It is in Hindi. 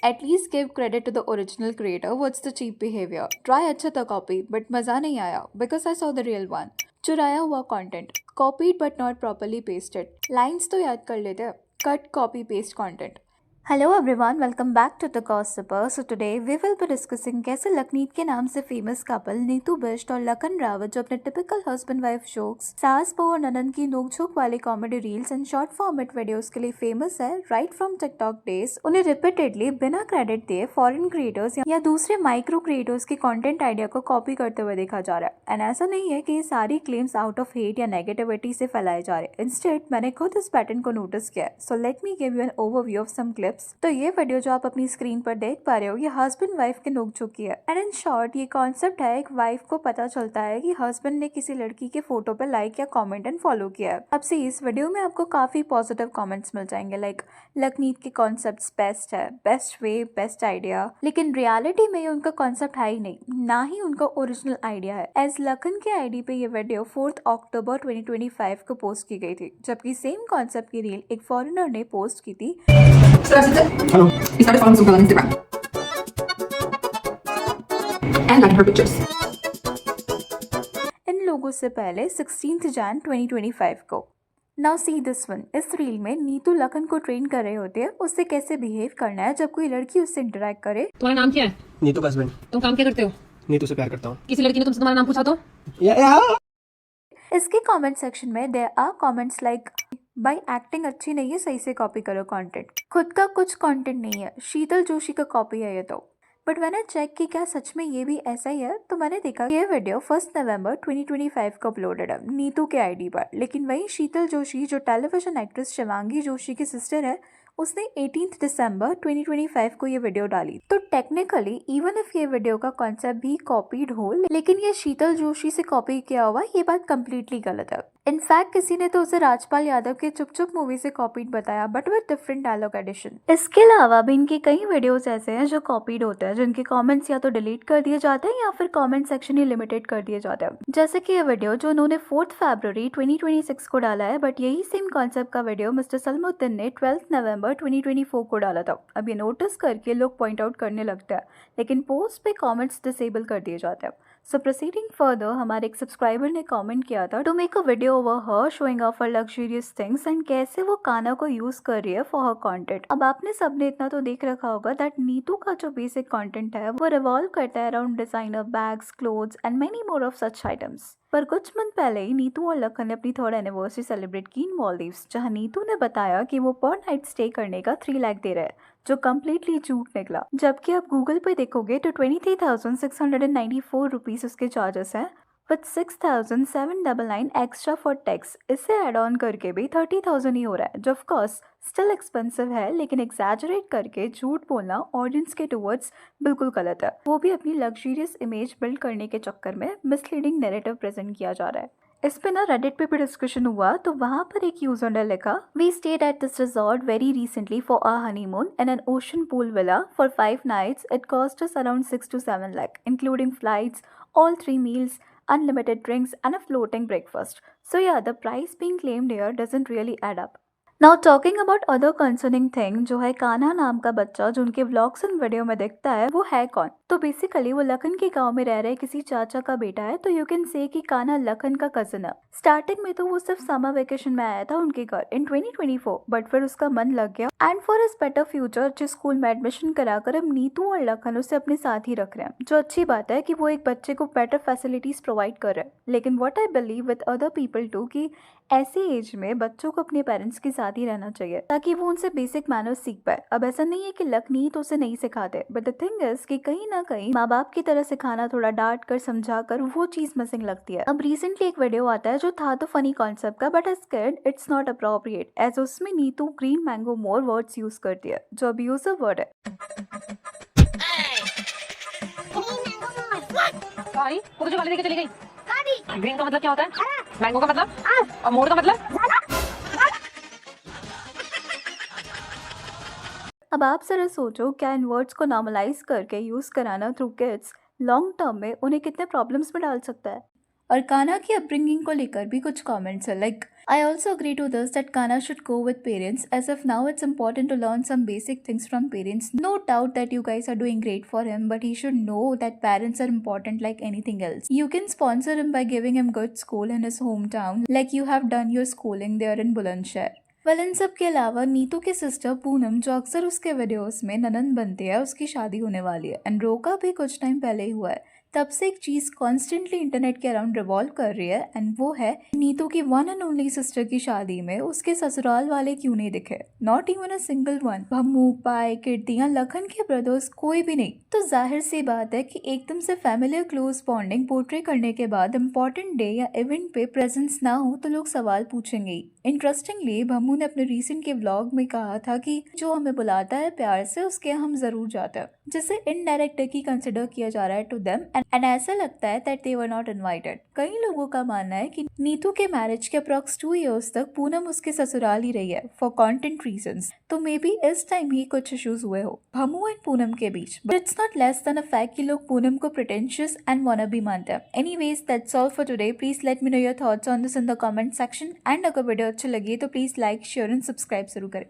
At least give credit to the original creator. What's the cheap behavior? Try अच्छा था copy, but मजा नहीं आया because I saw the real one. चुराया हुआ content. Copied but not properly pasted. Lines तो याद कर लेते. Cut, copy, paste content. Hello everyone, welcome back to the gossiper. So today we will be discussing कैसे लखनीत के नाम से फेमस कपल नीतू बिष्ट और लखन रावत जो अपने टिपिकल हस्बैंड वाइफ जोक्स, सास बहू और ननद की नोकझोंक वाली comedy reels and short format videos के लिए फेमस है राइट फ्रॉम टिकटॉक डेज। उन्हें रिपीटेडली बिना क्रेडिट दिए फॉरेन क्रिएटर्स या दूसरे माइक्रो क्रिएटर्स की कंटेंट आइडिया को कॉपी करते हुए देखा जा रहा है। एंड ऐसा नहीं है कि ये सारी क्लेम्स आउट ऑफ हेट या नेगेटिविटी से फैलाए जा रहे हैं। इंस्टेड मैंने खुद इस पैटर्न को नोटिस किया है। So let me give you an overview of some clips. तो ये वीडियो जो आप अपनी स्क्रीन पर देख पा रहे हो ये हस्बैंड वाइफ के नोकझोंक की है। एंड इन शॉर्ट ये कॉन्सेप्ट है, एक वाइफ को पता चलता है कि हस्बैंड ने किसी लड़की के फोटो पे लाइक या कमेंट एंड फॉलो किया है। अब से इस वीडियो में आपको काफी पॉजिटिव कमेंट्स मिल जाएंगे लाइक लखनीत के कॉन्सेप्ट्स बेस्ट है, बेस्ट वे, बेस्ट आइडिया। लेकिन रियलिटी में ये उनका कॉन्सेप्ट है ही नहीं, ना ही उनका ओरिजिनल आइडिया है। एज लखन के आईडी पे ये वीडियो 4 अक्टूबर 2025 को पोस्ट की गई थी, जबकि सेम कॉन्सेप्ट की रील एक फॉरेनर ने पोस्ट की थी। So that's it. Hello. We started following some girl on Instagram and liking her pictures. इन लोगों से पहले 16 जैन 2025 को। Now see this one. इस रील में नीतू लखन को ट्रेन कर रहे होते हैं उससे कैसे बिहेव करना है जब कोई लड़की उससे इंटरेक्ट करे। तुम्हारा नाम क्या है? नीतू का हस्बैंड। तुम काम क्या करते हो? नीतू से प्यार करता हूँ। किसी लड़की ने तुमसे तुम्हारा नाम पूछा तो? इसके कमेंट सेक्शन में देयर आर कमेंट्स लाइक भाई एक्टिंग अच्छी नहीं है, सही से कॉपी करो कंटेंट। खुद का कुछ कंटेंट नहीं है, शीतल जोशी का कॉपी है ये तो। बट मैंने चेक की क्या सच में ये भी ऐसा ही है, तो मैंने देखा ये वीडियो 1 नवंबर 2025 को अपलोडेड है नीतू के आईडी पर। लेकिन वही शीतल जोशी जो टेलीविजन एक्ट्रेस शिवांगी जोशी की सिस्टर है, उसने 18 दिसंबर 2025 को ये वीडियो डाली। तो टेक्निकली इवन इफ ये वीडियो का कॉन्सेप्ट भी कॉपीड हो, लेकिन ये शीतल जोशी से कॉपी किया हुआ, ये बात कम्प्लीटली गलत है। इनफैक्ट किसी ने तो उसे राजपाल यादव के चुप चुप मूवी से कॉपीड बताया, but with different dialogue edition. इसके अलावा भी इनके कई वीडियोस ऐसे हैं जो कॉपीड होते हैं, जिनके कमेंट्स या तो डिलीट कर दिए जाते हैं या फिर कमेंट सेक्शन ही लिमिटेड कर दिए जाते हैं। जैसे कि ये वीडियो जो उन्होंने 4 फरवरी 2026 को डाला है, बट यही सेम कॉन्सेप्ट का वीडियो मिस्टर सलमुद्दीन ने 12 नवंबर 2024 को डाला था। अब ये नोटिस करके लोग पॉइंट आउट करने लगते हैं, लेकिन पोस्ट पे कमेंट्स डिसेबल कर दिए जाते हैं। सो प्रोसीडिंग फर्दर, हमारे एक सब्सक्राइबर ने कमेंट किया था to make a video over her showing off her luxurious things and कैसे वो काना को यूज कर रही है फॉर हर कंटेंट। अब आपने सबने इतना तो देख रखा होगा दैट नीतू का जो बेसिक कंटेंट है वो रिवॉल्व करता है around designer bags, clothes and many more of such items. पर कुछ मंथ पहले ही नीतू और लखन ने अपनी 3rd एनिवर्सरी सेलिब्रेट की इन मालदीव्स, जहां नीतू ने बताया कि वो पर नाइट स्टे करने का 3 लाख दे रहे हैं, जो कम्प्लीटली झूठ निकला। जबकि आप गूगल पे देखोगे तो 23,694 रुपीज उसके चार्जेस हैं, विद 6,799 एक्स्ट्रा फॉर टैक्स। इससे एड ऑन करके भी 30,000 ही हो रहा है, जो ऑफकोर्स स्टिल एक्सपेंसिव है, लेकिन एग्जैजरेट करके झूठ बोलना ऑडियंस के टुवर्ड्स बिल्कुल गलत है। वो भी अपनी लग्जरियस इमेज बिल्ड करने के चक्कर में मिसलीडिंग नैरेटिव प्रेजेंट किया जा रहा है। इस पे ना रेडिट पे भी डिस्कशन हुआ, तो वहाँ पर एक यूजर ने लिखा, we stayed at this resort very recently for our honeymoon in an ocean pool villa for 5 nights. It cost us around 6 to 7 lakh, including flights, all 3 meals, unlimited drinks and a floating breakfast. So yeah, the price being claimed here doesn't really add up. Now talking about other concerning thing, जो है कान्हा नाम का बच्चा जो उनके व्लॉग्स एंड वीडियो में दिखता है, वो है कौन? तो बेसिकली वो लखन के गांव में रह रहे किसी चाचा का बेटा है, तो यू कैन से कि कान्हा लखन का कजन है। स्टार्टिंग में तो वो सिर्फ समर वेकेशन में आया था उनके घर इन 2024, बट फिर उसका मन लग गया and for his better future जिस स्कूल में एडमिशन कराकर अब नीतू और लखन उसे अपने साथ ही रख रहे हैं, जो अच्छी बात है कि वो एक बच्चे को बेटर फैसिलिटीज प्रोवाइड कर रहे हैं। लेकिन what I believe with other people too कि ऐसी एज में बच्चों को अपने पेरेंट्स के साथ ही रहना चाहिए ताकि वो उनसे बेसिक मैनर्स सीख पाए। अब ऐसा नहीं है कि लखनीत उसे नहीं सिखाते, बट द थिंग इज कि कहीं ना कहीं माँ बाप की तरह सिखाना, थोड़ा डांट कर समझा कर, वो चीज मिसिंग लगती है। अब रिसेंटली एक वीडियो आता है जो था तो फनी कॉन्सेप्ट का, but scared it's not appropriate, as उसमें Neetu green mango more words use करती है, जो अब्यूजिव वर्ड है। भाई वो तो जो गाली देके चली गई। ग्रीन का मतलब क्या होता है? मैंगो का मतलब? और मोर का मतलब? अब आप जरा सोचो, क्या इन वर्ड्स को नॉर्मलाइज करके यूज कराना थ्रू किड्स लॉन्ग टर्म में उन्हें कितने प्रॉब्लम्स में डाल सकता है। और कान्हा की अपब्रिंगिंग को लेकर भी कुछ कमेंट्स है like I also agree to this that Kana should go with parents as if now it's important to learn some basic things from parents. No doubt that you guys are doing great for him, but he should know that parents are important like anything else. You can sponsor him by giving him good school in his hometown like you have done your schooling there in Bulandshahr. इन सब के अलावा नीतू की सिस्टर पूनम जो अक्सर उसके वीडियोस में ननन बनती है उसकी शादी होने वाली है एंड रोका भी कुछ टाइम पहले ही हुआ है। तब से एक चीज कॉन्स्टेंटली इंटरनेट के अराउंड रिवॉल्व कर रही है एंड वो है नीतू की वन एंड ओनली सिस्टर की शादी में उसके ससुराल वाले क्यों नहीं दिखे, not even a single one. Bhammu, Pai, Kirti या लखन के ब्रदर्स कोई भी नहीं। तो जाहिर सी बात है कि एकदम से फैमिली क्लोज बॉन्डिंग पोर्ट्रे करने के बाद इम्पोर्टेंट डे या इवेंट पे प्रेजेंस ना हो तो लोग सवाल पूछेंगे ही। इंटरेस्टिंगली भम्मू ने अपने रीसेंट के व्लॉग में कहा था कि जो हमें बुलाता है प्यार से उसके हम जरूर जाते हैं, जिसे इनडायरेक्ट की कंसिडर किया जा रहा है टू देम एंड ऐसा लगता है that they were not invited. कई लोगों का मानना है कि नीतू के मैरिज के अप्रॉक्स 2 इयर्स तक पूनम उसके ससुराल ही रही है फॉर कंटेंट रीजंस, तो मे बी इस टाइम ही कुछ इश्यूज हुए हो भम्मू एंड पूनम के बीच। But it's not less than a fact कि लोग पूनम को प्रिटेंशियस एंड वानबी मानते हैं। Anyways that's all for today. Please let me know your thoughts on this in the comment section and अगर वीडियो अच्छी लगी तो please like, share and subscribe जरूर करें।